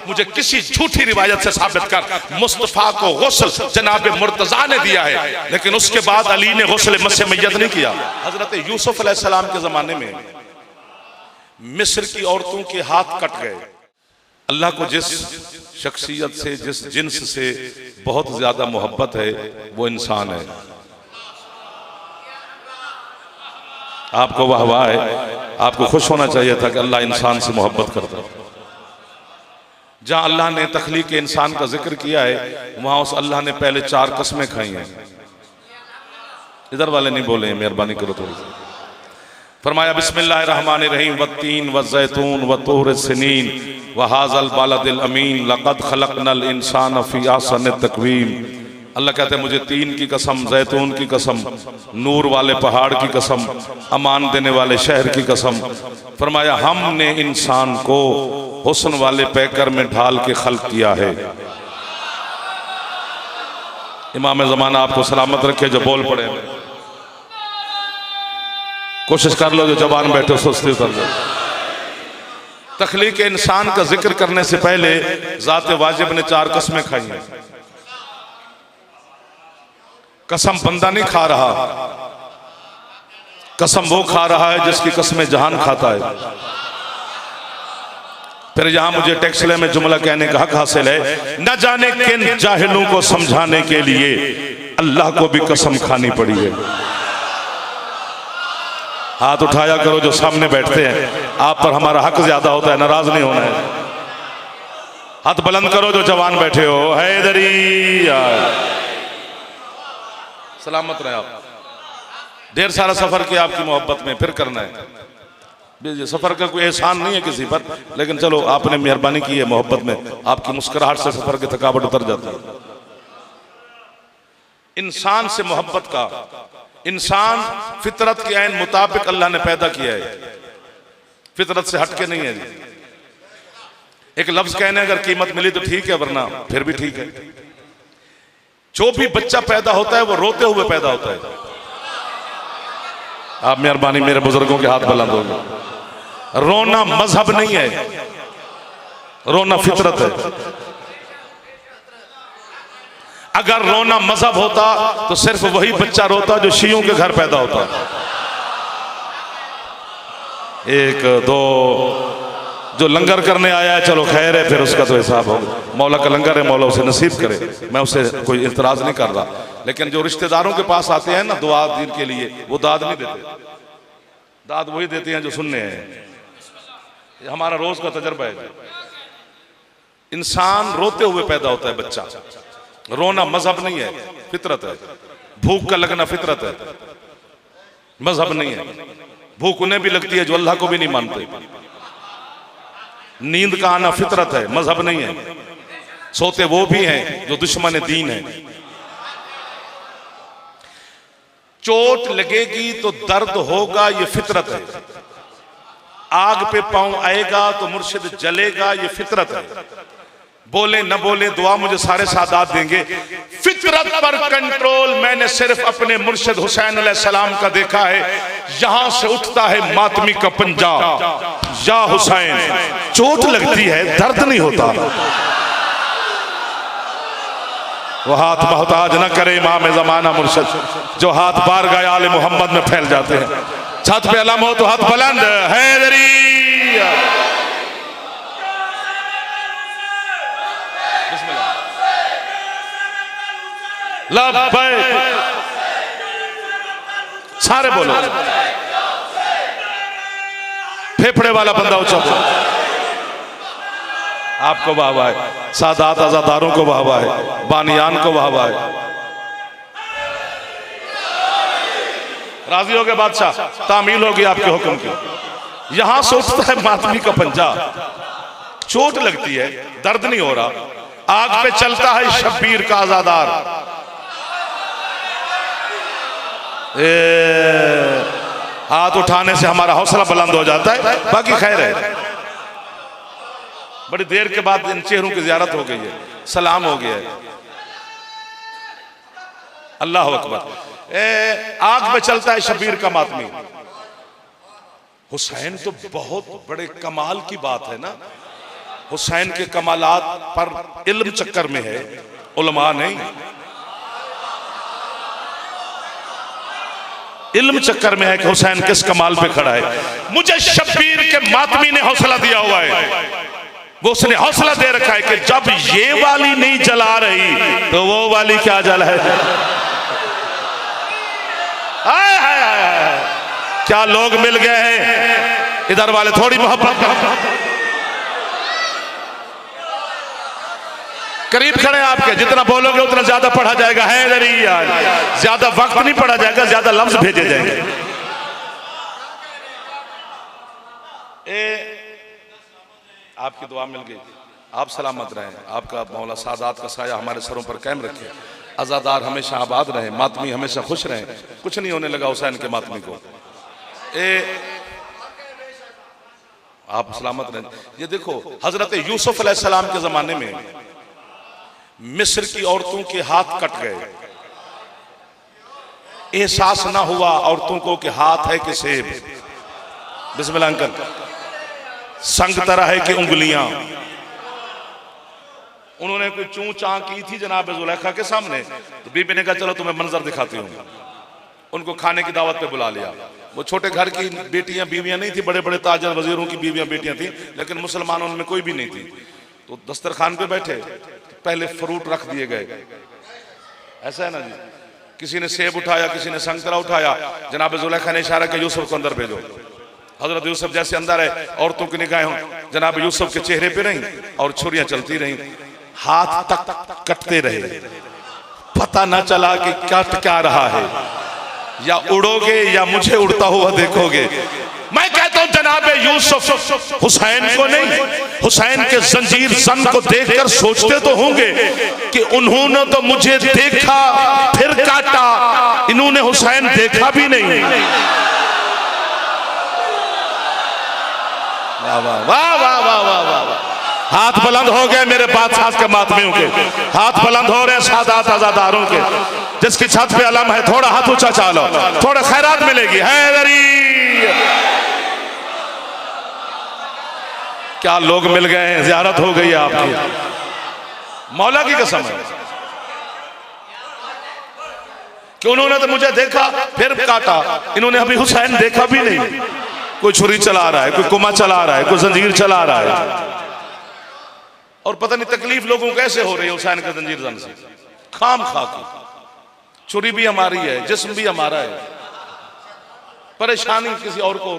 मुझे किसी झूठी रिवायत से साबित कर। मुस्तफा को गुस्ल जनाब मुर्तजा ने दिया है, लेकिन उसके बाद अली ने गुस्ल मस्से मैयत नहीं किया। हजरत यूसुफ अलैहिस्सलाम के जमाने में मिस्र की औरतों के हाथ कट गए। अल्लाह को जिस शख्सियत से, जिस जिन्स से बहुत ज्यादा मोहब्बत है वो इंसान है। आपको वाह है, आपको खुश होना चाहिए था कि अल्लाह इंसान से मोहब्बत करता है। जहां अल्लाह ने तख्लीक इंसान का जिक्र किया है वहां उस अल्लाह ने पहले 4 कसमें खाई हैं। इधर वाले नहीं बोले, मेहरबानी करो थोड़ी सी। फरमाया बिस्मिल्लाहिर्रहमानिर्रहीम वत्तीन वज़ैतून वतूर सिनीन वहाज़ल बालदिल अमीन लक़द खलक़नल इंसान फ़ी अहसनि तक़वीम। अल्लाह कहते हैं मुझे तीन की कसम, जैतून की कसम, नूर वाले पहाड़ की कसम, अमान देने वाले शहर की कसम। फरमाया हमने इंसान को हुस्न वाले पैकर में ढाल के खल्क किया है। इमाम ज़माना आपको सलामत रखे जो बोल पड़े। कोशिश कर लो जो जबान बैठे सुस्ती उतर जाए। तख्लीक इंसान का जिक्र करने से पहले ज़ात वाजिब ने 4 कसमें खाई हैं। कसम बंदा नहीं खा रहा, कसम वो खा रहा है जिसकी कसमें जहान खाता है। फिर यहां मुझे टेक्सले में जुमला कहने का हक हासिल है। न जाने किन जाहिलों को समझाने के लिए अल्लाह को भी कसम खानी पड़ी है। हाथ उठाया करो जो सामने बैठते हैं, आप पर हमारा हक ज्यादा होता है, नाराज नहीं होना है। हाथ बुलंद करो जो जवान बैठे हो। हैदरी सलामत रहे आप। ढेर सारा सफर किया आपकी मोहब्बत में, फिर करना है। सफर का कोई एहसान नहीं है किसी पर, लेकिन चलो आपने मेहरबानी की है मोहब्बत में, आपकी मुस्कुराहट से सफर की थकावट उतर जाती है। इंसान से मोहब्बत का, इंसान फितरत के ऐन मुताबिक अल्लाह ने पैदा किया है, फितरत से हटके नहीं है। एक लफ्ज कहने अगर कीमत मिली तो ठीक है, वरना फिर भी ठीक है। जो भी बच्चा पैदा होता है वो रोते हुए पैदा होता है। आप मेहरबानी मेरे बुजुर्गों के हाथ बुलंद हो गए। रोना मजहब नहीं है, रोना फितरत है। अगर रोना मजहब होता तो सिर्फ वही बच्चा रोता जो शियों के घर पैदा होता। 1 2 जो लंगर करने आया है चलो खैर है, फिर उसका तो हिसाब होगा। मौला का लंगर है, मौला उसे नसीब करे, मैं उसे कोई इतराज नहीं कर रहा। लेकिन जो रिश्तेदारों के पास आते हैं ना दुआ दीन के लिए, वो दाद नहीं देते। दाद वही देते हैं जो सुनने हैं। हमारा रोज का तजर्बा है। इंसान रोते हुए पैदा होता है बच्चा। रोना मजहब नहीं है, फितरत है। भूख का लगना फितरत है, मजहब नहीं है। भूख उन्हें भी लगती है जो अल्लाह को भी नहीं मानते। नींद का आना फितरत है, मजहब नहीं है। सोते वो भी हैं जो दुश्मन दीन है। चोट लगेगी तो दर्द होगा, ये फितरत है। आग पे पांव आएगा तो मुर्शिद जलेगा, ये फितरत है। बोले न बोले दुआ मुझे सारे सादात देंगे। फितरत पर कंट्रोल मैंने सिर्फ अपने मुर्शिद हुसैन अलैहिस्सलाम का देखा है। यहां से उठता है मातमी का पंजा, या हुसैन। चोट लगती है, दर्द नहीं होता। वो हाथ मोहताज न करे इमाम ज़माना मुर्शिद, जो हाथ बार गए आले मोहम्मद में फैल जाते हैं। छत पे अलम हो तो हाथ बुलंद। हैदरी लब्बैक, सारे बोलो। फेफड़े वाला बंदा ऊंचा बोलो। आपको वाहवा है, सादात आजादारों को वाहवा है, बानियान को वाहवा है। राजी हो गए बादशाह, तामील होगी आपके हुक्म की। यहां से उठता है मातमी का पंजा। चोट लगती है, दर्द नहीं हो रहा। आग पे चलता है शब्बीर का आजादार। हाथ उठाने से हमारा हौसला बुलंद हो जाता है, बाकी खैर है। बड़ी देर के बाद इन चेहरों की ज़ियारत हो गई है, सलाम हो गया है। अल्लाह अकबर। आग पे चलता है शबीर का मातमी। हुसैन तो बहुत बड़े कमाल की बात है ना। हुसैन के कमालात पर इल्म चक्कर में है, उलमा नहीं। इल्म चक्कर में है कि हुसैन किस कमाल पे खड़ा है। मुझे शब्बीर के मातमी ने हौसला दिया हुआ है, वो उसने हौसला दे रखा है कि जब ये वाली नहीं जला रही तो वो वाली क्या जला है। आए हाय हाय, क्या लोग मिल गए हैं। इधर वाले थोड़ी मोहब्बत करीब खड़े आपके, जितना बोलोगे उतना ज्यादा पढ़ा जाएगा। है इधर ही यार, ज्यादा वक्त नहीं पढ़ा जाएगा, ज्यादा लफ्ज भेजे जाएंगे। आपकी दुआ मिल गई, आप सलामत रहें। आपका मौला सादात का साया हमारे सरों पर कायम रखे। अज़ादार हमेशा आबाद रहें, मातमी हमेशा खुश रहें। कुछ नहीं होने लगा हुसैन के मातमी को। आप सलामत रहें। ये देखो हजरत यूसुफ अलैहिस्सलाम के जमाने में मिस्र की औरतों के हाथ कट गए, एहसास ना हुआ औरतों को कि हाथ है कि सेब। बिस्मिल्लाह अंकल, संग तरह है कि उंगलियां। उन्होंने कोई चूं चां की थी जनाब जुलेखा के सामने, तो बीबी ने कहा चलो तुम्हें मंजर दिखाती हूँ। उनको खाने की दावत पे बुला लिया। वो छोटे घर की बेटियां बीवियां नहीं थी, बड़े बड़े ताजर वजीरों की बीवियां बेटियां थी, लेकिन मुसलमानों में कोई भी नहीं थी। तो दस्तरखान पे बैठे, पहले फ्रूट रख दिए गए, ऐसा है ना जी। किसी ने सेब उठाया, किसी ने संतरा उठाया। जनाब जुलेखा ने इशारा किया यूसुफ को अंदर भेजो। हजरत यूसुफ जैसे अंदर है, औरतों की निगाहें जनाब यूसुफ के चेहरे पे रही और छुरियां चलती रही। हाथ तक कटते रहे, पता ना चला कि कट क्या रहा है। या उड़ोगे या मुझे उड़ता हुआ देखोगे। मैं कहता हूं जनाब यूसुफ हुसैन को नहीं, हुसैन के जंजीर सन को देखकर सोचते तो होंगे कि उन्होंने तो मुझे देखा फिर काटा, इन्होंने हुसैन देखा भी नहीं। वाह वाह वाह वाह वाह वाह वाह। हाथ बुलंद हो गए मेरे बादशाह के मातमियों के, हाथ बुलंद हो रहे सादात आजादारों के। जिसकी छत पे अलम है थोड़ा हाथ ऊंचा चालो, थोड़ा खैरात मिलेगी। हैदरी क्या लोग मिल गए हैं, ज़ियारत हो गई है आपकी। मौला की कसम है कि उन्होंने तो मुझे देखा फिर काटा, इन्होंने अभी हुसैन देखा भी नहीं। कोई छुरी चला रहा है, कोई कुमा चला रहा है, कोई जंजीर चला रहा है, और पता नहीं तकलीफ लोगों को कैसे हो रही है हुसैन के जंजीर जन से। खाम खा की छुरी भी हमारी है, जिस्म भी हमारा है, परेशानी किसी और को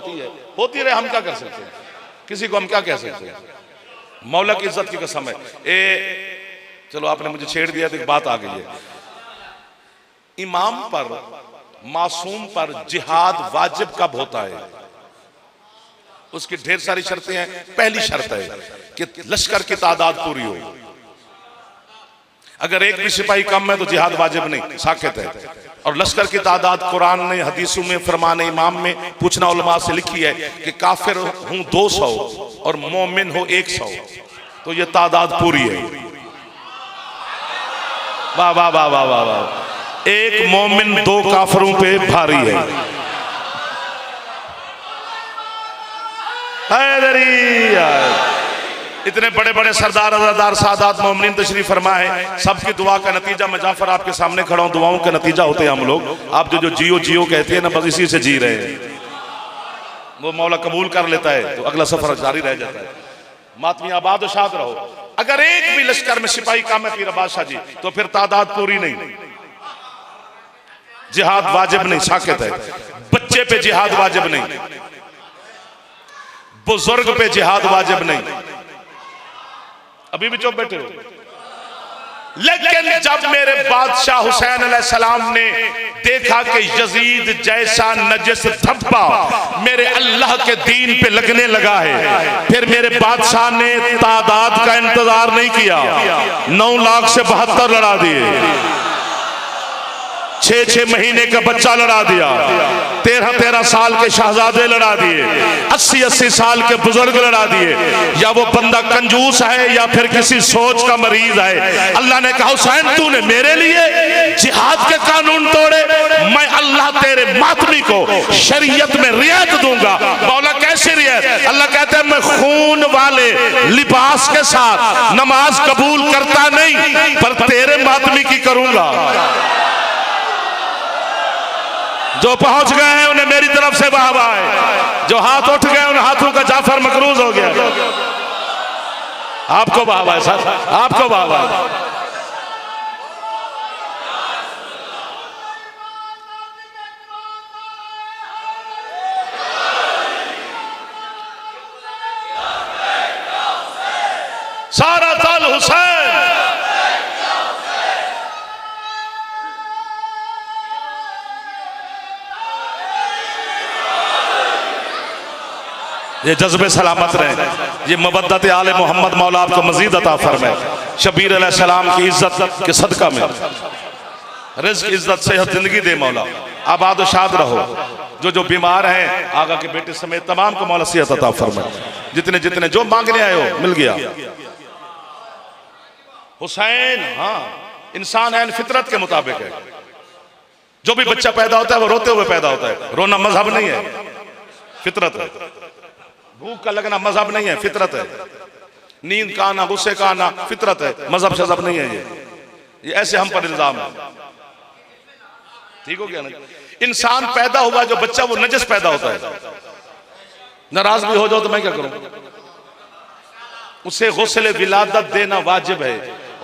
होती रहे, हम क्या कर सकते हैं, किसी को हम क्या कह सकते हैं। मौला की इज्जत की कसम है। चलो आपने मुझे छेड़ दिया तो एक बात आ गई है। इमाम पर, मासूम पर जिहाद वाजिब कब होता है? उसकी ढेर सारी शर्तें हैं। पहली शर्त है कि लश्कर की तादाद पूरी हो। अगर एक भी सिपाही कम है तो जिहाद वाजिब नहीं, साकित है। और लश्कर की तादाद कुरान ने, हदीसों में, फरमान इमाम में पूछना उलमा से लिखी है कि काफिर हूं 200 और मोमिन हो 100, तो ये तादाद पूरी है। वाह वाह वाह वाह वाह वाह। एक मोमिन 2 काफिरों पे भारी है। इतने बड़े बड़े सरदार अज़ादार सादात मोमिनीन तशरीफ फरमा है, सबकी दुआ का नतीजा मैं जाफर आपके सामने खड़ा हूं। दुआओं का नतीजा होते हैं हम लोग। आप जो जियो जियो कहते हैं ना, बस इसी से जी रहे हैं। वो मौला कबूल कर लेता है तो अगला सफर जारी रह जाता है। मातमी आबाद शाद रहो। अगर एक भी लश्कर में सिपाही कम है पीर बादशाह जी, तो फिर तादाद पूरी नहीं, जिहाद वाजिब नहीं, साकित है। बच्चे पे जिहाद वाजिब नहीं, बुजुर्ग पे जिहाद वाजिब नहीं। अभी भी चुप बैठे हो। लेकिन जब मेरे बादशाह हुसैन अलैहिस्सलाम ने देखा कि यजीद जैसा नजस धब्बा मेरे अल्लाह के दीन पे लगने लगा है, फिर मेरे बादशाह ने तादाद का इंतजार नहीं किया, 9 लाख से 72 लड़ा दिए। 6-6 महीने का बच्चा लड़ा दिया, 13-13 साल के शहजादे लड़ा दिए, 80-80 साल के बुजुर्ग लड़ा दिए। या वो बंदा कंजूस है या फिर किसी सोच का मरीज है। अल्लाह ने कहा हुसैन तूने मेरे लिए जिहाद के कानून तोड़े, मैं अल्लाह तेरे मातमी को शरीयत में रियायत दूंगा। मौला कैसे रियायत? अल्लाह कहते हैं मैं खून वाले लिबास के साथ नमाज कबूल करता नहीं, पर तेरे मातमी की करूंगा। जो पहुंच गए हैं उन्हें मेरी तरफ से वाहवा है, जो हाथ उठ गए उन हाथों का जाफर मकरूज हो गया। आपको वाहवा है सर, आपको वाहवा है। सारा ताल हुसैन। ये जज्बे सलामत रहे, ये मबद्दत आले मोहम्मद मौला आपको मजीद अता फरमाए। शबीर अलैहिस्सलाम की इज्जत के सदका में रिज़्क, इज्जत, सेहत, जिंदगी दे मौला। आबाद व शाद रहो। जो बीमार हैं आगा के बेटे समेत तमाम को मौला सेहत अता फरमाए। जितने जितने जो मांगने आए हो मिल गया। हुसैन हाँ इंसान है, फितरत के मुताबिक है। जो भी बच्चा पैदा होता है वो रोते हुए पैदा होता है। रोना मजहब नहीं है, फितरत है। भूख का लगना मजहब नहीं है, फितरत है। नींद का आना, गुस्से का आना फितरत है, मजहब शजहब नहीं है। ये ऐसे हम पर इल्जाम है। ठीक हो गया ना? इंसान पैदा हुआ जो बच्चा वो नजस पैदा होता है। नाराज भी हो जाओ तो मैं क्या करूं? उसे गुस्ल विलादत देना वाजिब है।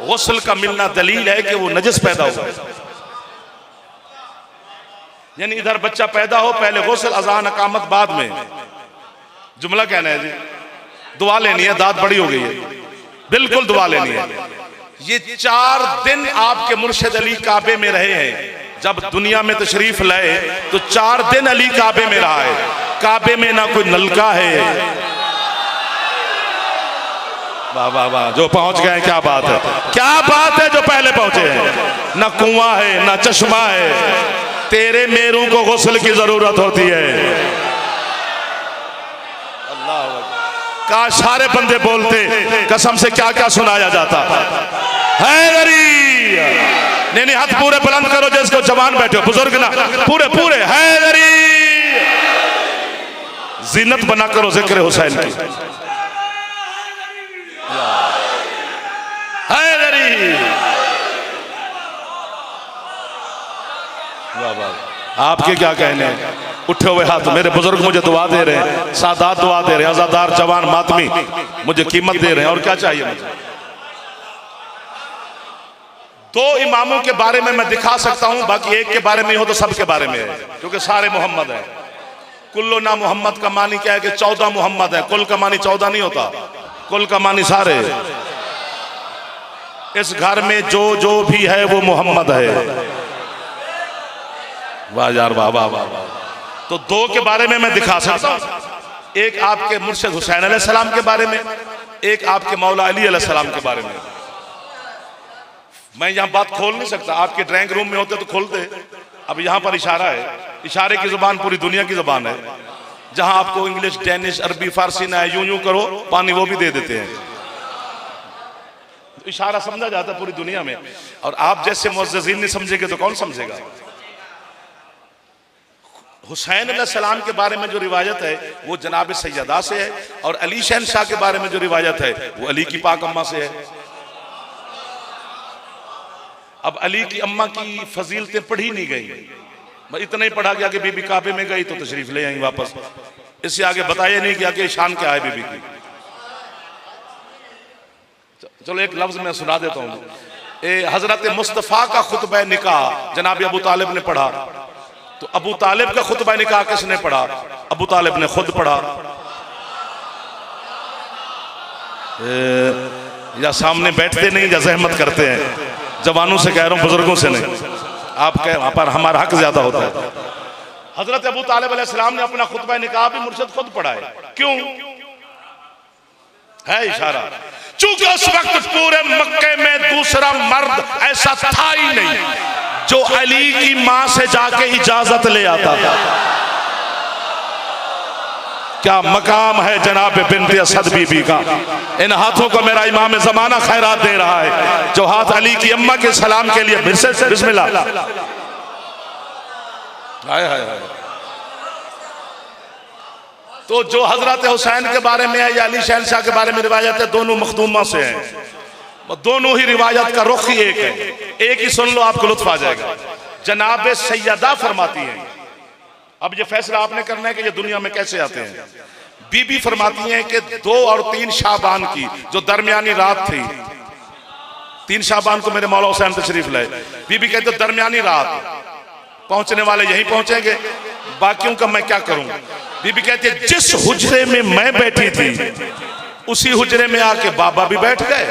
गुस्ल का मिलना दलील है कि वो नजस पैदा हुआ है। यानी इधर बच्चा पैदा हो पहले गुस्ल, अजान, अकामत बाद में। जुमला कहना है जी, दुआ लेनी है, दाद बड़ी हो गई है, बिल्कुल दुआ लेनी है। ये 4 दिन आपके मुर्शिद अली काबे में रहे हैं। जब दुनिया में तशरीफ लाए तो 4 दिन अली काबे में रहा है। काबे में ना कोई नलका है, वाह वाह वाह, जो पहुंच गए क्या बात है, क्या बात है जो पहले पहुंचे हैं। ना कुआं है ना चश्मा है, तेरे मेरू को गुस्ल की जरूरत होती है। काश सारे बंदे बोलते, कसम से क्या क्या सुनाया जाता है। नहीं हाथ पूरे बुलंद करो जिसको जवान बैठे हो, बुजुर्ग ना, पूरे पूरे हैदरी जीनत बना करो जिक्र हुसैन की। हैदरी आपके क्या कहने हैं? उठे हुए हाथ, मेरे बुजुर्ग मुझे दुआ दे रहे हैं, सादात दुआ दे रहे हैं, आजादार जवान मातमी मुझे कीमत दे रहे हैं। और क्या चाहिए मुझे? 2 इमामों के बारे में मैं दिखा सकता हूं, बाकी एक के बारे में हो तो सबके बारे में है, क्योंकि सारे मोहम्मद हैं। कुल्लो ना मोहम्मद का मानी क्या है कि 14 मोहम्मद है। कुल का मानी 14 नहीं होता, कुल का मानी सारे। इस घर में जो भी है वो मोहम्मद है। वाह यार वाह वाह वाह। तो 2 के बारे में मैं दिखा सकता हूं, एक आपके मुर्शिद हुसैन अलैहिस्सलाम के बारे में, एक आपके मौला अली अलैहिस्सलाम के बारे में। मैं यहां बात खोल नहीं सकता, आपके ड्राइंग रूम में होते तो खोलते। अब यहां पर इशारा है, इशारे की जुबान पूरी दुनिया की जुबान है। जहां आपको इंग्लिश, डेनिश, अरबी, फारसी ना है, यूं यूं करो पानी वो भी दे देते हैं। तो इशारा समझा जाता है पूरी दुनिया में। और आप जैसे मुअज़्ज़िज़ीन नहीं समझेंगे तो कौन समझेगा? हुसैन अलैहिस्सलाम के बारे में जो रिवायत है वो जनाब सैयदा से है, और अली शहनशाह के बारे में जो रिवायत है वो अली की पाक अम्मा से है। अब अली की अम्मा की फजीलतें पढ़ी नहीं गई, इतना ही पढ़ा गया कि बीबी काबे में गई तो तशरीफ ले आई वापस। इससे आगे बताया नहीं गया कि शान क्या है बीबी की। चलो एक लफ्ज मैं सुना देता हूँ। हजरत मुस्तफ़ा का खुतबा निकाह जनाब अबू तालिब ने पढ़ा, तो अबू तालिब का खुतबा निकाह किसने पढ़ा? अबू तालिब ने खुद पढ़ा। या सामने बैठते नहीं या जहमत करते हैं? जवानों से कह रहा हूं, बुजुर्गों से नहीं। आप कह पर हमारा हक ज्यादा होता है। हजरत अबू तालिब अलैहिस्सलाम ने अपना खुतबा निकाह भी मुर्शिद खुद पढ़ा है। क्यों है इशारा? चूंकि उस वक्त पूरे मक्के में दूसरा मर्द ऐसा था ही नहीं जो अली की मां से जाके इजाजत ले आता था। क्या मकाम है जनाब बिन्त असद बीबी का। इन हाथों को मेरा इमाम जमाना खैरात दे रहा है, जो हाथ अली की अम्मा के सलाम के लिए बिस्मिल्लाह। हाय हाय हाय। तो जो हजरत हुसैन के बारे में है या अली शहंशाह के बारे में रिवायत है, दोनों मखदूमा से हैं। दोनों ही रिवायत का रुख ही एक है। एक ही सुन लो, आपको लुत्फ आ जाएगा। जनाब सैयदा फरमाती हैं, अब ये फैसला आपने करना है कि ये दुनिया में कैसे आते हैं। बीबी फरमाती हैं कि 2 और 3 शाबान की जो दरमियानी रात थी, 3 शाबान को मेरे मौला हुसैन तशरीफ लाए। बीबी कहते दरमियानी रात पहुंचने वाले यहीं पहुंचेंगे, बाकियों का मैं क्या करूं। बीबी कहती है जिस हुजरे में मैं बैठी थी उसी हुजरे में आके बाबा भी बैठ गए।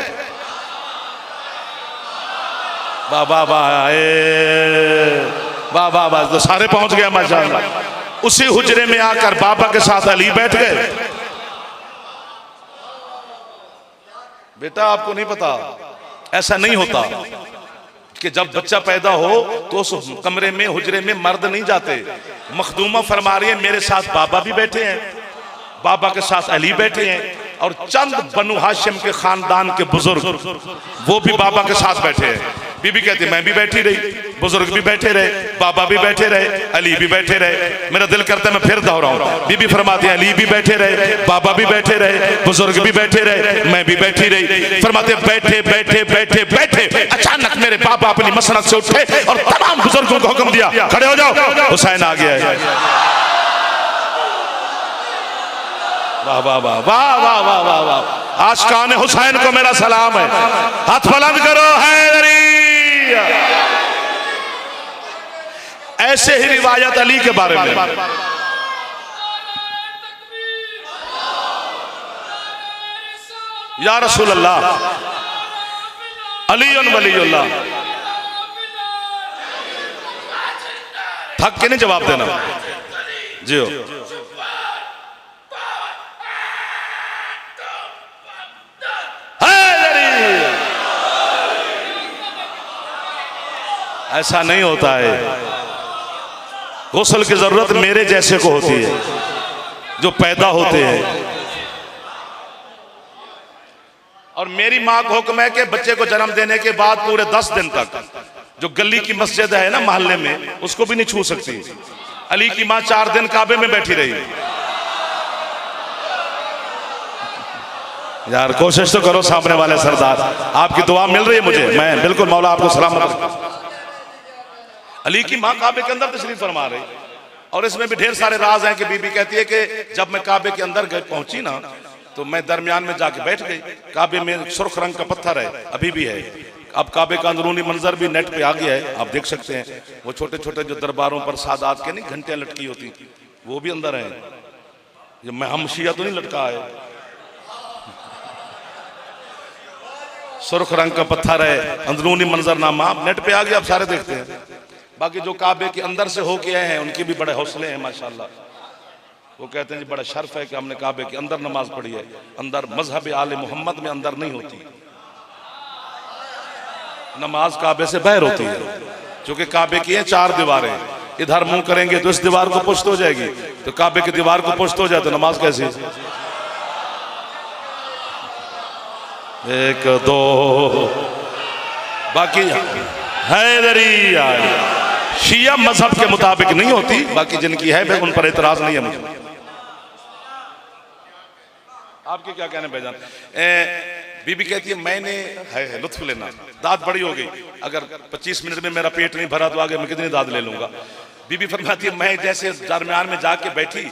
बाबा बाबा तो सारे पहुंच गए माशाअल्लाह। उसी हुजरे में आकर बाबा के साथ अली बैठ गए। बेटा आपको नहीं पता, ऐसा नहीं होता कि जब बच्चा पैदा हो तो उस कमरे में हुजरे में मर्द नहीं जाते। मखदूमा फरमा रही है मेरे साथ बाबा भी बैठे हैं, बाबा के साथ अली बैठे हैं, और चंद बनु हाशिम के खानदान के बुजुर्ग वो भी बाबा के साथ बैठे हैं। बीबी कहती मैं भी बैठी रही, बुजुर्ग भी बैठे रहे, बाबा भी बैठे रहे, अली भी बैठे रहे। मेरा दिल करता है मैं फिर दोहराऊं। बीबी फरमाती है अली भी बैठे रहे, बाबा भी बैठे रहे, बुजुर्ग भी बैठे रहे, मैं भी बैठी रही। फरमाते बैठे बैठे बैठे बैठे अचानक मेरे बाबा अपनी मसनद से उठे और तमाम बुजुर्गों को हुक्म दिया खड़े हो जाओ, हुसैन आ गया है। वाह वाह वाह वाह वाह वाह वाह वाह। आशिकाने हुसैन को मेरा सलाम है। हाथ बुलंद करो हैदरी। ऐसे ही रिवायत अली के बारे में, या रसूल अल्लाह अली वलीउल्लाह। थक के नहीं जवाब देना जी। ऐसा नहीं होता है। गुस्ल की जरूरत मेरे जैसे को होती है जो पैदा होते हैं। और मेरी माँ को हुक्म है कि बच्चे को जन्म देने के बाद पूरे 10 दिन तक जो गली की मस्जिद है ना मोहल्ले में, उसको भी नहीं छू सकती। अली की माँ 4 दिन काबे में बैठी रही। यार कोशिश तो करो सामने वाले सरदार, आपकी दुआ मिल रही है मुझे, मैं बिल्कुल मौला आपको सलामत। अली की माँ काबे के अंदर तशरीफ फरमा रही, और इसमें भी ढेर सारे राज हैं कि बीबी कहती है कि जब मैं काबे के अंदर पहुंची ना तो मैं दरमियान में जाके बैठ गई। काबे में सुर्ख रंग का पत्थर है, अभी भी है। अब काबे का अंदरूनी मंजर भी नेट पे आ गया है, आप देख सकते हैं। वो छोटे छोटे जो दरबारों पर सादात के नहीं घंटियां लटकी होती, वो भी अंदर है। ये मैं हम शिया तो नहीं लटका है, सुर्ख रंग का पत्थर है, अंदरूनी मंजरनामा आप नेट पे आ गया, आप सारे देखते हैं। बाकी जो काबे के अंदर से होके आए हैं उनके भी बड़े हौसले हैं माशाल्लाह। वो कहते हैं जी बड़ा शर्फ है कि हमने काबे के अंदर नमाज पढ़ी है। अंदर मजहब आले मोहम्मद में अंदर नहीं होती नमाज, काबे से बाहर होती है। क्योंकि काबे की 4 दीवारें, इधर मुंह करेंगे तो इस दीवार को पुष्ट हो जाएगी, तो काबे की दीवार को पुष्ट हो जाए तो नमाज कैसे। 1 2 बाकी हैदरी शिया मजहब के मुताबिक नहीं होती, बाकी जिनकी है उन पर एतराज नहीं है मुझे। आपके क्या कहने भाईजान। बीबी कहती है मैंने है लुत्फ लेना, दाद बड़ी हो गई, अगर 25 मिनट में मेरा पेट नहीं भरा तो आगे मैं कितनी दाद ले लूंगा। बीबी फरमाती है मैं जैसे दरमियान में जाके बैठी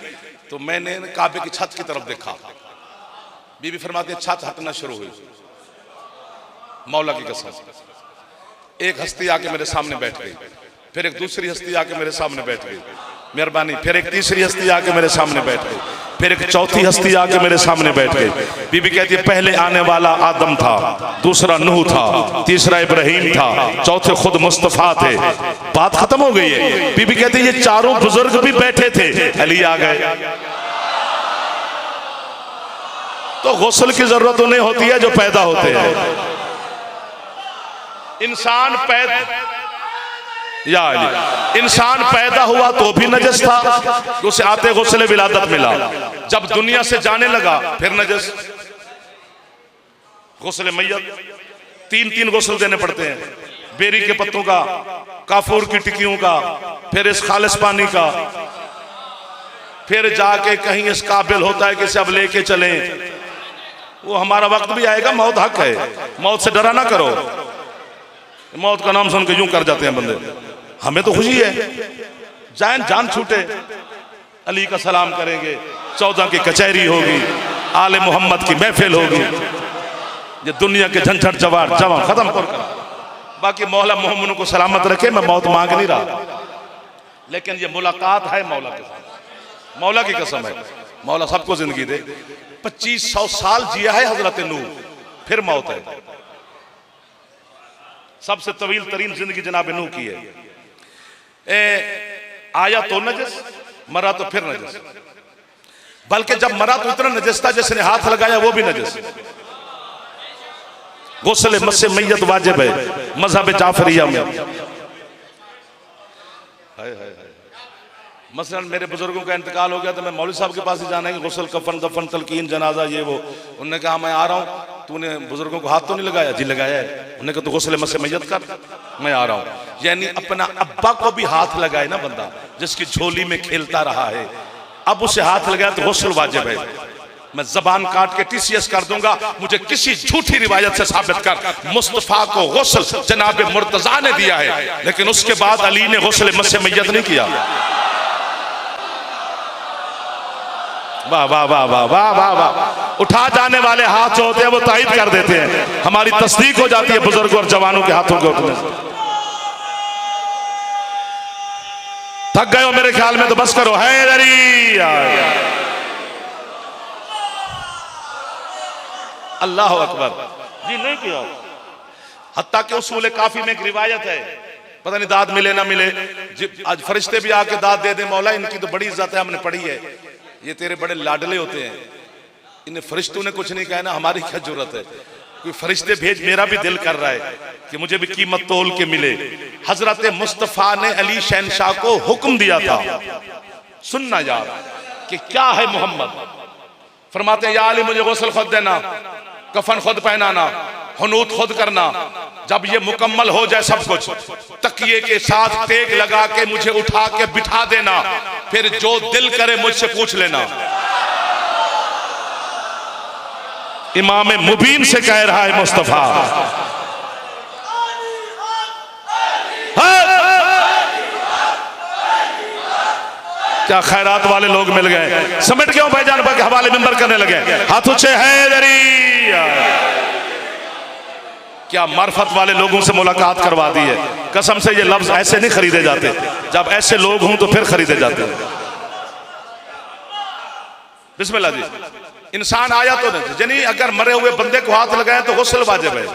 तो मैंने काबे की छत की तरफ देखा। बीबी फरमाती है छत हटना शुरू हुई, मौला की कसम। एक हस्ती आके मेरे सामने बैठ गई, फिर एक दूसरी हस्ती आके मेरे सामने बैठ गई, मेहरबानी। फिर एक तीसरी हस्ती आके मेरे सामने बैठ गई, फिर एक चौथी हस्ती आके मेरे सामने बैठ गई। बीबी कहती है पहले आने वाला आदम था, दूसरा नूह था, तीसरा इब्राहिम था, चौथे खुद मुस्तफा थे। बात खत्म हो गई है। बीबी कहती है ये चारों बुजुर्ग भी बैठे थे, अली आ गए। तो गुस्ल की जरूरत उन्हें होती है जो पैदा होते हैं। इंसान या अली। इंसान पैदा हुआ तो भी नजस था, तो उसे आते गुस्ल विलादत मिला। जब दुनिया से जाने लगा फिर नजस। गुस्ल मैयत 3-3 गुस्ल देने पड़ते हैं, बेरी के पत्तों का, काफूर की टिक्कियों का, फिर इस खालिस पानी का, फिर जाके कहीं इस काबिल होता है कि इसे अब लेके चलें। वो हमारा वक्त भी आएगा, मौत हक है, मौत से डरा ना करो। मौत का नाम सुन के यूं कर जाते हैं बंदे, हमें तो खुशी है, जान छूटे, अली का सलाम करेंगे, 14 की कचहरी होगी, आले मोहम्मद की महफिल होगी, ये दुनिया के झंझट जवार जवा खत्म कर। बाकी मौला मोहम्मद को सलामत रखे, मैं मौत मांग नहीं रहा, लेकिन ये मुलाकात है मौला के साथ। मौला की कसम है, मौला सबको जिंदगी दे। 2500 साल जिया है हजरत नूह, फिर मौत है। सबसे तवील तरीन जिंदगी जनाब नूह की है। आया तो नजस, मरा तो फिर नजस, बल्कि जब मरा तो इतना नजस था जिसने हाथ लगाया वो भी नजस। गुस्ल मस्से मैयत वाजिब है मज़हब जाफरिया में। मसलन मेरे बुजुर्गों का इंतकाल हो गया तो मैं मौलवी साहब के पास ही जाना है कि गुस्ल, कफन, दफन, तलकीन, जनाजा, ये वो। उन्होंने कहा मैं आ रहा हूँ, तूने बुजुर्गों को हाथ तो नहीं लगाया? जी लगाया है। उन्होंने कहा तो गुस्ल मस्से मैयत कर, मैं आ रहा हूँ। यानी अपना अब्बा को भी हाथ लगाए ना बंदा, जिसकी झोली में खेलता रहा है, अब उसे हाथ लगाया तो गुस्ल वाजिब है। मैं जबान काट के TCS कर दूंगा, मुझे किसी झूठी रिवायत से साबित कर मुस्तफा को गुस्ल जनाब मुर्तजा ने दिया है, लेकिन उसके बाद अली ने गुस्ल मस्से मैयत नहीं किया। वाह वाह वाह वाह वाह वाह वाह। उठा जाने वाले हाथ जो होते हैं वो तायद कर देते हैं, हमारी तस्दीक हो जाती है बुजुर्गों और जवानों के हाथों के उठने से। थक गए हो मेरे ख्याल में तो बस करो। हैदरी अल्लाह अकबर जी नहीं किया। हत्ता के उसूल काफी में एक रिवायत है, पता नहीं दाद मिले ना मिले, आज फरिश्ते भी आके दाद दे दे, मौला इनकी तो बड़ी इज्जत है, हमने पढ़ी है, ये तेरे बड़े लाडले होते हैं। इन्हें फरिश्तों ने कुछ नहीं कहा ना, हमारी क्या जरूरत है, कोई फरिश्ते भेज, मेरा भी दिल कर रहा है कि मुझे भी कीमत तोल के मिले। हजरत मुस्तफा ने अली शहनशाह को हुक्म दिया था, सुनना यार कि क्या है मोहम्मद। फरमाते हैं या अली मुझे गुस्ल खुद देना, कफन खुद पहनाना, हुनूत खुद करना, जब ये मुकम्मल हो जाए सब कुछ, तकिए के साथ टेक लगा के मुझे उठा के बिठा देना, फिर जो दिल करे मुझसे पूछ लेना। इमाम मुबीन से कह रहा है मुस्तफा। क्या खैरात वाले लोग मिल गए, समेट क्यों भाईजान के हवाले मिंबर करने लगे, हाथ ऊंचे हैदरी। क्या मार्फत वाले लोगों से मुलाकात करवा दी है, कसम से ये लफ्ज ऐसे नहीं खरीदे जाते, जब ऐसे लोग हों तो फिर खरीदे जाते हैं। बिस्मिल्लाह जी। इंसान आया तो नहीं, यानी अगर मरे हुए बंदे को हाथ लगाए तो गुस्ल वाजिब है।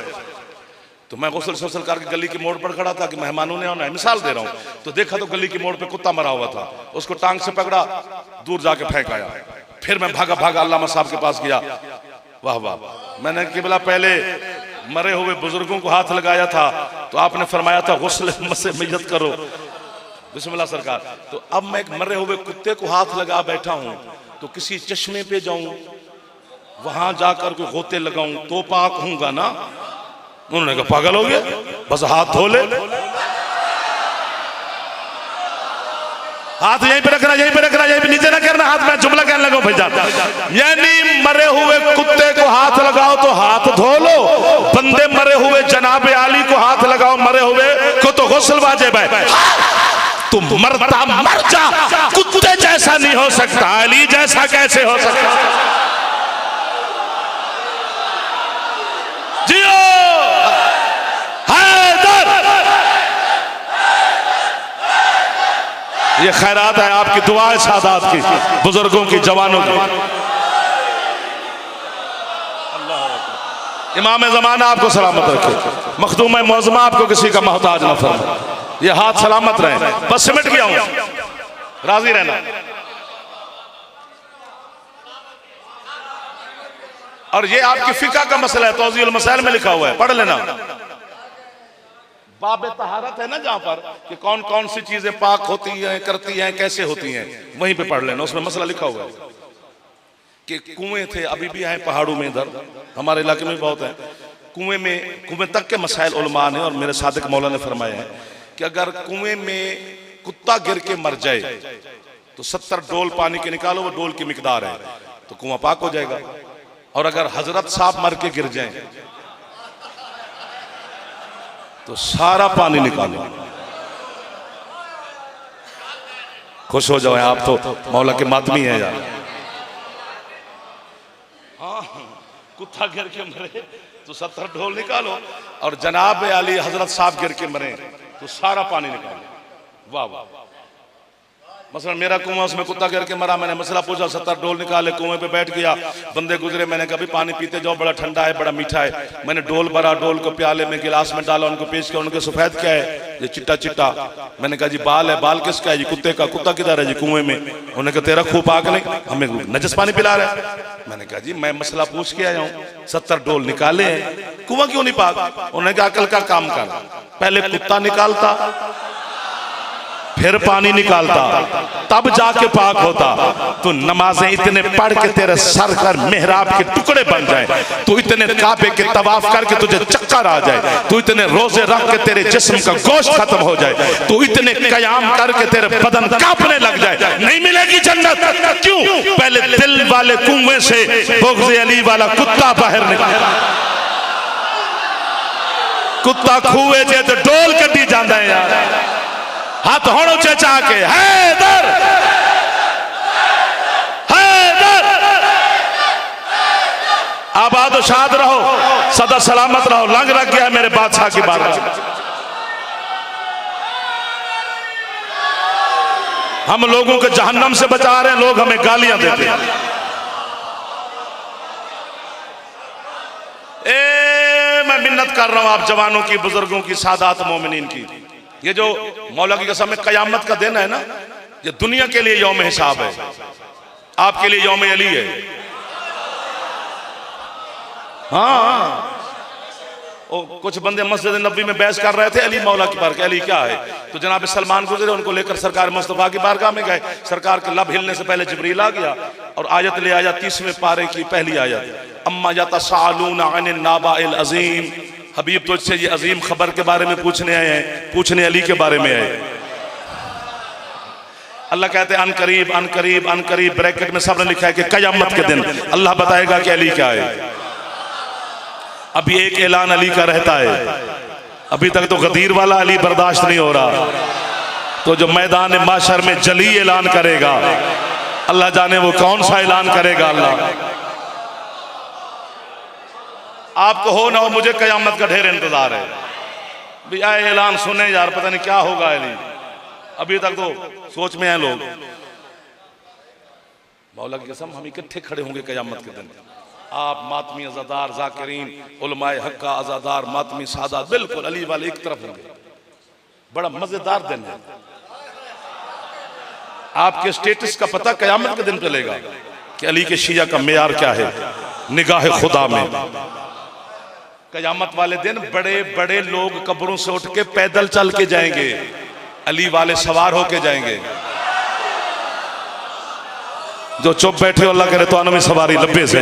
तो मैं गुस्ल करके गली की मोड़ पर खड़ा था कि मेहमानों ने आना है, मिसाल दे रहा हूं, तो देखा तो गली की मोड़ पे कुत्ता मरा हुआ था, उसको टांग से पकड़ा, दूर जाके फेंक आया। फिर मैं भागा भागा अल्लामा साहब के पास गया। वाह वाह। मैंने किबला पहले मरे हुए बुजुर्गों को हाथ लगाया था तो आपने फरमाया था गुस्ल मस्से मैयत करो, बिस्मिल्लाह सरकार। तो अब मैं एक मरे हुए कुत्ते को हाथ लगा बैठा हूं, तो किसी चश्मे पे जाऊं, वहां जाकर कोई गोते लगाऊं तो पाक होऊंगा ना? उन्होंने कहा पागल हो गया, बस हाथ धो ले, हाथ यहीं पे रखना, यहीं पे रखना, यहीं पे नीचे ना करना हाथ। में जुमला कहने लगा भाईजान, यानी मरे हुए कुत्ते को हाथ लगाओ तो हाथ धो लो, बंदे मरे हुए जनाब आली को हाथ लगाओ मरे हुए को तो गुस्ल वाजिब है। तुम मरता मर जा, कुत्ते जैसा नहीं हो सकता, अली जैसा कैसे हो सकता? जियो ये खैरात है आपकी, दुआ है सादात की, बुजुर्गों की, जवानों की। इमाम ज़माना आपको सलामत रखे, मखदूम मौज़मा आपको किसी का मोहताज न फरमाए, ये हाथ सलामत रहे। बस सिमट गया हूं, राजी रहना। और ये आपकी फिका का मसला है, तौज़ीउल मसाइल में लिखा हुआ है, पढ़ लेना। बाब तहारत है ना जहां पर कि कौन कौन सी चीजें पाक होती हैं, करती हैं, कैसे होती हैं, वहीं पे पढ़ लेना, उसमें मसला लिखा हुआ है कि कुएं थे, अभी भी हैं पहाड़ों में, इधर हमारे इलाके में बहुत है कुएं तक के मसाइल उलमा ने और मेरे सादिक मौला ने फरमाए हैं कि अगर कुएं में कुत्ता गिर के मर जाए तो 70 डोल पानी के निकालो, वो डोल की मिकदार है, तो कुआं पाक हो जाएगा। और अगर हजरत साहब मर के गिर जाए तो सारा पानी निकालो। खुश हो जाओ आप तो मौला के मातमी हैं यार। हाँ, कुत्ता गिर के मरे तो 70 ढोल निकालो, और जनाब अली हजरत साहब गिर के मरे तो सारा पानी निकालो। वाह वाह। मसलन मेरा कुआं, उसमें कुत्ता गिर के मरा, मैंने मसला पूछा, 70 डोल निकाले, कुएं पे बैठ गया, बंदे गुजरे, मैंने कहा पानी पीते जाओ, बड़ा ठंडा है, बड़ा मीठा है। मैंने डोल भरा, डोल को प्याले में गिलास में डाला, उनको पेश किया, उनके सफेद क्या है, ये चिट्टा चिट्टा। मैंने कहा जी बाल है, बाल किसका है जी, कुत्ते का। कुत्ता किधर है जी, कुएं में। उन्होंने कहा तेरा खूब पाक नहीं, हमें नजस पानी पिला रहा है। मैंने कहा जी मैं मसला पूछ के आया हूँ, 70 डोल निकाले हैं, कुआं क्यों नहीं पाक। उन्होंने कहा अकल का काम कर, पहले कुत्ता निकालता फिर पानी निकालता तब जाके पाक होता। तो नमाजें इतने पढ़ के तेरे सर कर मेहराब के टुकड़े बन जाए, तू इतने काबे के तवाफ करके तुझे चक्कर आ जाए, तू इतने रोजे रख के तेरे जिस्म का गोश्त खत्म हो जाए, तू इतने कयाम करके तेरे बदन कांपने लग जाए, नहीं मिलेगी जन्नत। क्यों? पहले दिल वाले कुएं से बुग़्ज़ अली वाला कुत्ता बाहर निकला। कुत्ता खूए जे तो डोल कटी जाता है यार। हाथ होड़ो चचा के हैदर हैदर। आबाद और शाद रहो, सदा सलामत रहो। लंग रख गया है मेरे बादशाह की बारगाह। हम लोगों को जहन्नम से बचा रहे हैं, लोग हमें गालियां देते हैं। मैं मिन्नत कर रहा हूं आप जवानों की, बुजुर्गों की, सादात मोमिनीन की। ये जो मौला की कसम में कयामत का दिन है ना, ये दुनिया के लिए यौम हिसाब है, आपके लिए यौम अली है। हाँ, कुछ बंदे मस्जिद नबी में बहस कर रहे थे अली मौला की बारगाह, अली क्या है। तो जनाब सलमान गुजरे, उनको लेकर सरकार मुस्तफा की बारगाह में गए। सरकार के लब हिलने से पहले जिब्रील आ गया और आयत ले आया, 30वें पारे की पहली आयत, अम्मा यतसाअलूना अनिन नाबाइल अज़ीम। हबीब तुझसे ये अजीम खबर के बारे में पूछने आए हैं, पूछने अली के बारे में आए। अल्लाह कहते हैं अन करीब अन करीब अन करीब, ब्रैकेट में सबने लिखा है कि कयामत के दिन अल्लाह बताएगा कि अली क्या है। अभी एक ऐलान अली का रहता है, अभी तक तो गदीर वाला अली बर्दाश्त नहीं हो रहा, तो जो मैदान माशर में जली ऐलान करेगा, अल्लाह जाने वो कौन सा ऐलान करेगा। अल्लाह आपको हो ना हो, मुझे कयामत का ढेर इंतजार है। भी आए ऐलान सुने यार, पता नहीं क्या होगा अली। अभी तक तो सोच में हैं लोग। मौला की कसम हम इकट्ठे खड़े होंगे कयामत के दिन। आप मातमी अज़ादार ज़ाकिरीन, उलमाए हक्का अज़ादार, मातमी सादात, बिल्कुल अली वाले एक तरफ होंगे। बड़ा मजेदार दिन है। आपके स्टेटस का पता कयामत के दिन चलेगा कि अली के शिया का मेयार क्या है निगाह खुदा में। कयामत वाले दिन बड़े बड़े लोग कब्रों से उठ के पैदल चल के जाएंगे, अली वाले सवार होके जाएंगे। जो चुप बैठे अल्लाह करे तो आने में सवारी लब्बे से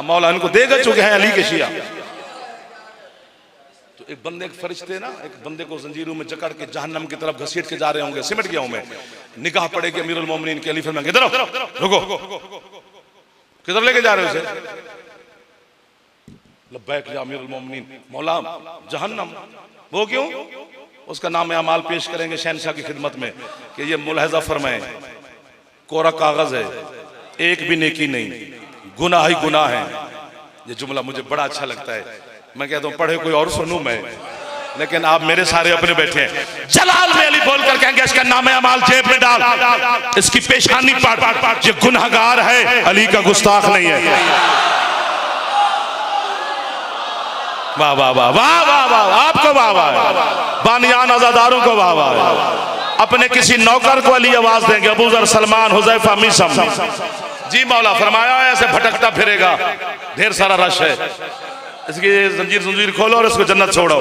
मौला इनको देगा, चुके हैं अली के शिया। तो एक बंदे, एक फरिश्ते ना एक बंदे को जंजीरों में जकड़ के जहन्नम की तरफ घसीट के जा रहे होंगे। सिमट गया हूं मैं, निगाह पड़ेगी अमीरुल मोमिनीन के अली फरमाएंगे इधर रुको, किधर लेके जा रहे हो उसे। लब्बैक या अमीरुल मोमिनीन। मौला जहन्नम, वो क्यों? उसका नाम अमाल पेश करेंगे शहनशाह की खिदमत में कि ये मुलाहिजा फरमाएं, कोरा कागज है, एक भी नेकी नहीं, गुनाह ही गुनाह है। ये जुमला मुझे बड़ा अच्छा लगता है। मैं कहता हूँ पढ़े कोई और सुनूं मैं, लेकिन आप मेरे सारे अपने बैठे हैं। जलाल में अली बोलकर कहेंगे इसका नाम अमाल जेब में डाल, इसकी पेशानी पढ़, ये गुनहगार है, अली का गुस्ताख नहीं है। वाह वाह वाह वाह वाह वाह, आपको वाह वाह, बानियान आजादारों को वाह वाह। अपने किसी नौकर को अली आवाज देंगे, अबू ज़र, सलमान, हुज़ैफा, मीसम। जी मौला फरमाया ऐसे भटकता फिरेगा, ढेर सारा रश है, इसकी जंजीर खोलो और इसको जन्नत छोड़ो।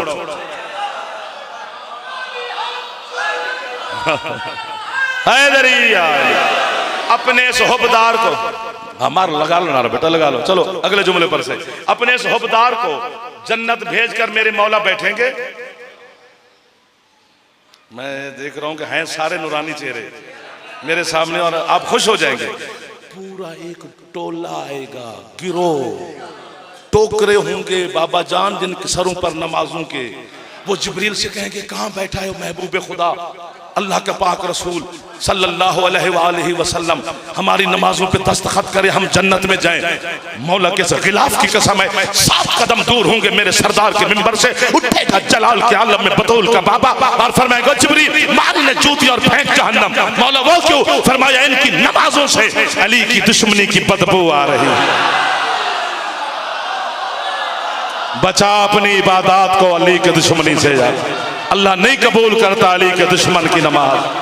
हैदरी आए अपने इस हुब्बदार को, हमारा लगा लो ना बेटा, लगा लो। चलो अगले जुमले पर से, अपने इस हुब्बदार को जन्नत भेजकर मेरे मौला बैठेंगे। मैं देख रहा हूं कि हैं सारे नूरानी चेहरे मेरे सामने और आप खुश हो जाएंगे। पूरा एक टोला आएगा, गिरोह, टोकरे होंगे बाबा जान जिनके सरों पर नमाजों के। वो जिब्रील से कहेंगे कहां बैठा है महबूब खुदा, अल्लाह के पाक रसूल सल्लल्लाहु अलैहि वसल्लम हमारी नमाजों पे दस्तखत करे, हम जन्नत में जाएं। मौला के खिलाफ की कसम है 7 कदम दूर होंगे मेरे सरदार के मिंबर से, उठेगा जलाल के आलम में बतौल का बाबा और फरमाएगा जिब्रील मारी ने जूती और फेंक जहन्नम। मौला वो क्यों? फरमाया इनकी नमाजों से अली की दुश्मनी की बदबू आ रही है। बचा अपनी इबादत को अली के दुश्मनी से यार, अल्लाह नहीं कबूल करता अली के दुश्मन की नमाज।